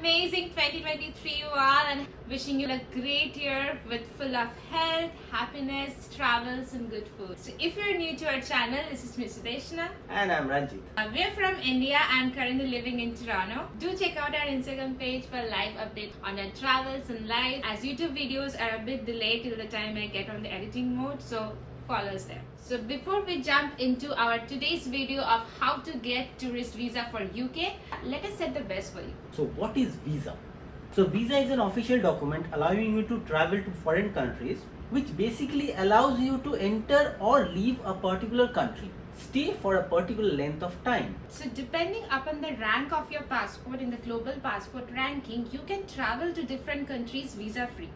amazing 2023 you are, and wishing you a great year with full of health, happiness, travels and good food. So if you're new to our channel, this is Miss Sudeshna. And I'm Ranjit. We're from India and currently living in Toronto. Do check out our Instagram page for live updates on our travels and life, as YouTube videos are a bit delayed till the time I get on the editing mode, so follow us there. So before we jump into our today's video of how to get tourist visa for UK, let us set the best for you. So what is visa? So visa is an official document allowing you to travel to foreign countries, which basically allows you to enter or leave a particular country, stay for a particular length of time. So depending upon the rank of your passport in the global passport ranking, you can travel to different countries visa free.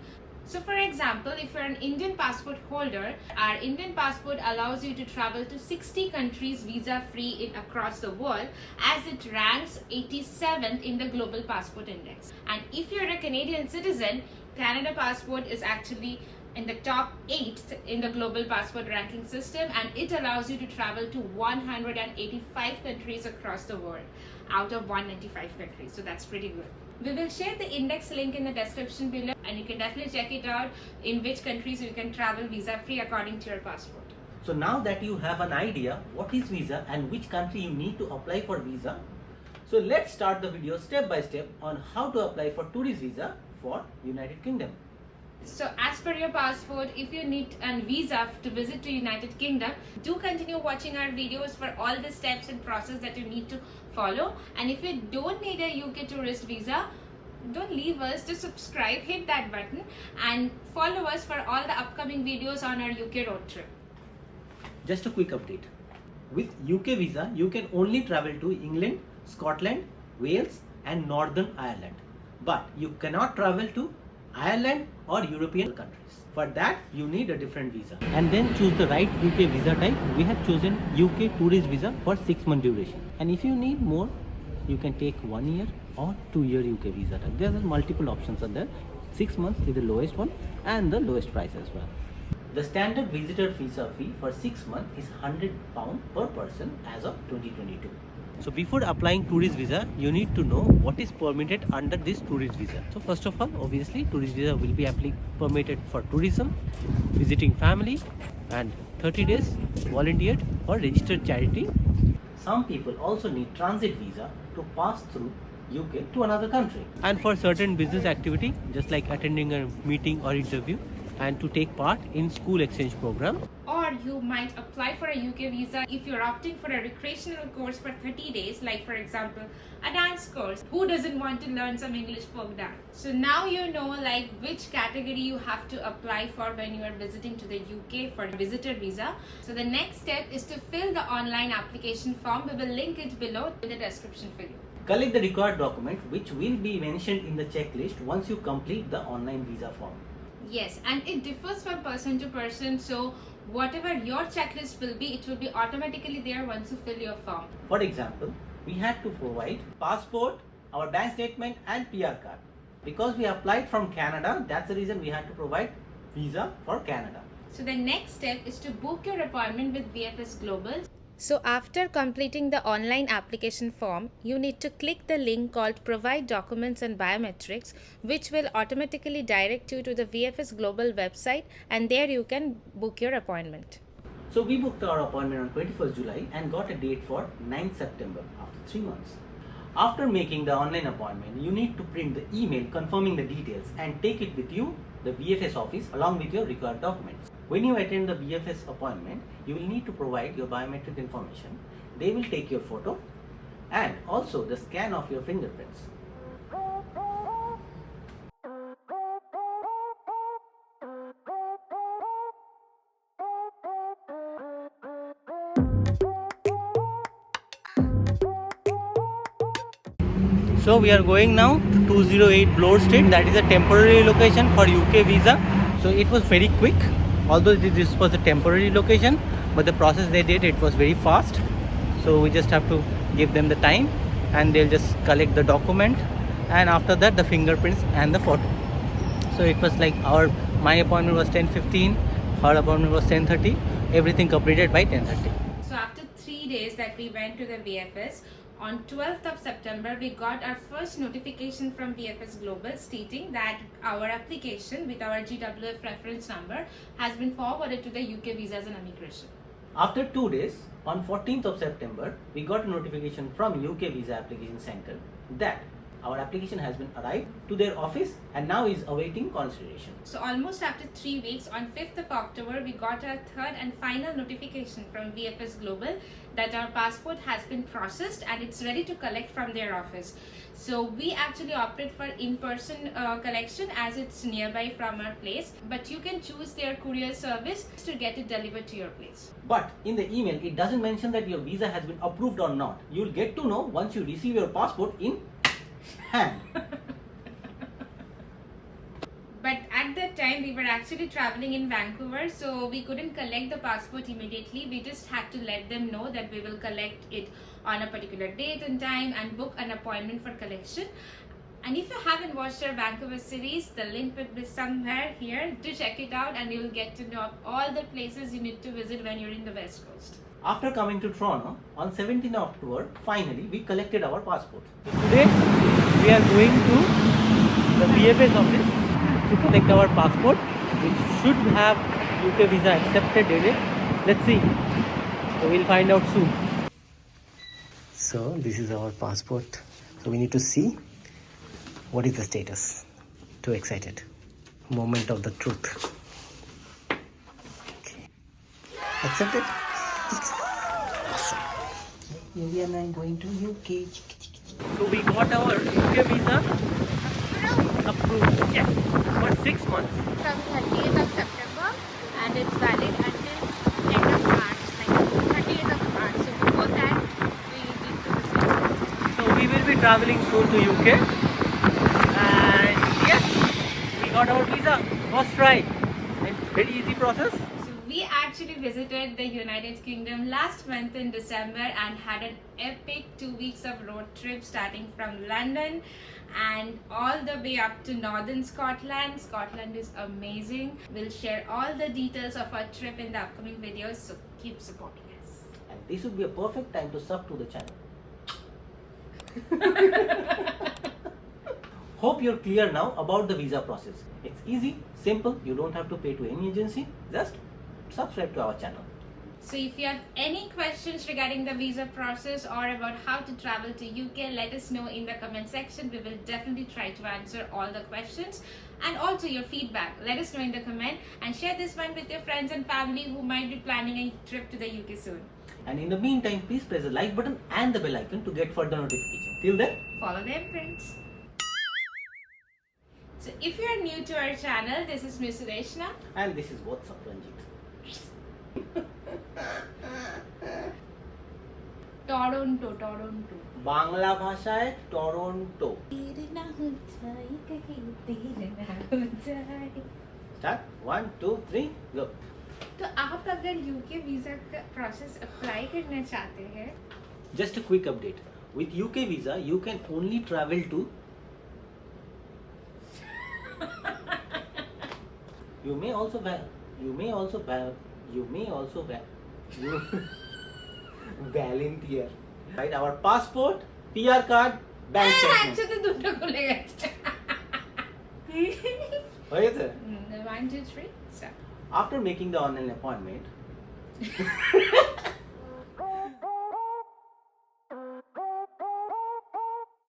So for example, if you're an Indian passport holder, our Indian passport allows you to travel to 60 countries visa free across the world, as it ranks 87th in the global passport index. And if you're a Canadian citizen, Canada passport is actually in the top 8th in the global passport ranking system, and it allows you to travel to 185 countries across the world out of 195 countries. So that's pretty good. We will share the index link in the description below, and you can definitely check it out in which countries you can travel visa free according to your passport. So now that you have an idea what is visa and which country you need to apply for visa, so let's start the video step by step on how to apply for tourist visa for United Kingdom. So as per your passport, if you need a visa to visit to United Kingdom, do continue watching our videos for all the steps and process that you need to follow. And if you don't need a UK tourist visa, don't leave us, just subscribe, hit that button and follow us for all the upcoming videos on our UK road trip. Just a quick update. With UK visa, you can only travel to England, Scotland, Wales and Northern Ireland. But you cannot travel to Ireland or European countries. For that you need a different visa. And then choose the right UK visa type. We have chosen UK tourist visa for 6 month duration. And if you need more, you can take 1 year or 2 year UK visa type. There are multiple options are there. 6 months is the lowest one and the lowest price as well. The standard visitor visa fee for 6 months is £100 per person as of 2022. So before applying tourist visa, you need to know what is permitted under this tourist visa. So first of all, obviously tourist visa will be permitted for tourism, visiting family and 30 days volunteered or registered charity. Some people also need transit visa to pass through UK to another country. And for certain business activity, just like attending a meeting or interview, and to take part in school exchange program. Or you might apply for a UK visa if you're opting for a recreational course for 30 days, like for example a dance course. Who doesn't want to learn some English folk dance? So now you know like which category you have to apply for when you are visiting to the UK for visitor visa. So the next step is to fill the online application form. We will link it below in the description for you. Collect the required document which will be mentioned in the checklist once you complete the online visa form. Yes, and it differs from person to person, so whatever your checklist will be, it will be automatically there once you fill your form. For example, we had to provide passport, our bank statement and PR card. Because we applied from Canada, that's the reason we had to provide visa for Canada. So the next step is to book your appointment with VFS Global. So after completing the online application form, you need to click the link called Provide Documents and Biometrics, which will automatically direct you to the VFS Global website, and there you can book your appointment. So we booked our appointment on 21st July and got a date for 9th September after 3 months. After making the online appointment, you need to print the email confirming the details and take it with you, the VFS office, along with your required documents. When you attend the VFS appointment, you will need to provide your biometric information. They will take your photo and also the scan of your fingerprints. So we are going now to 208 Bloor Street. That is a temporary location for UK visa. So it was very quick, although this was a temporary location, but the process they did, it was very fast. So we just have to give them the time and they'll just collect the document, and after that the fingerprints and the photo. So it was like my appointment was 10:15, her appointment was 10:30, everything completed by 10:30. So after 3 days that we went to the VFS, On 12th of September, we got our first notification from VFS Global stating that our application with our GWF reference number has been forwarded to the UK Visas and Immigration. After 2 days, on 14th of September, we got a notification from UK Visa Application Center that our application has been arrived to their office and now is awaiting consideration. So almost after 3 weeks, on 5th of October, we got our third and final notification from VFS Global that our passport has been processed and it's ready to collect from their office. So we actually opted for in-person collection as it's nearby from our place, but you can choose their courier service to get it delivered to your place. But in the email, it doesn't mention that your visa has been approved or not. You'll get to know once you receive your passport in hand. But at that time, we were actually traveling in Vancouver, so we couldn't collect the passport immediately. We just had to let them know that we will collect it on a particular date and time and book an appointment for collection. And if you haven't watched our Vancouver series, the link will be somewhere here. Do check it out and you'll get to know all the places you need to visit when you're in the West Coast. After coming to Toronto, on 17th October, finally we collected our passport. Today, we are going to the VFS office to collect our passport, which should have UK visa accepted in it. Let's see. So we'll find out soon. So this is our passport. So we need to see what is the status. Too excited. Moment of the truth. Okay. Accepted? Awesome. We are now going to UK. So we got our UK visa approved. Yes. For 6 months. From 30th of September and it's valid until end of March, like 30th of March. So before that, we need to visit. So we will be traveling soon to UK. And yes, we got our visa. First try. It's very easy process. So we actually visited the United Kingdom last month in December and had an epic 2 weeks of road trip starting from London and all the way up to northern Scotland. Scotland is amazing. We'll share all the details of our trip in the upcoming videos, so keep supporting us. And this would be a perfect time to sub to the channel. Hope you're clear now about the visa process. It's easy, simple, you don't have to pay to any agency, just subscribe to our channel. So if you have any questions regarding the visa process or about how to travel to UK, let us know in the comment section. We will definitely try to answer all the questions and also your feedback. Let us know in the comment and share this one with your friends and family who might be planning a trip to the UK soon. And in the meantime, please press the like button and the bell icon to get further notification. Till then, Follow the imprints. So if you are new to our channel, this is Miss Sudeshna. and this is what's up, Ranjit. Toronto. Bangla ভাষায় Toronto. Start 1 2 3 go. तो आप अगर UK visa का process apply करना चाहते हैं, Just a quick update. With UK visa, you can only travel to. You may also volunteer. Right, our passport, PR card, bank statement. একসাথে দুটো খুলে গেছে। হয়ে গেছে? 1 2 3 start. After making the online appointment,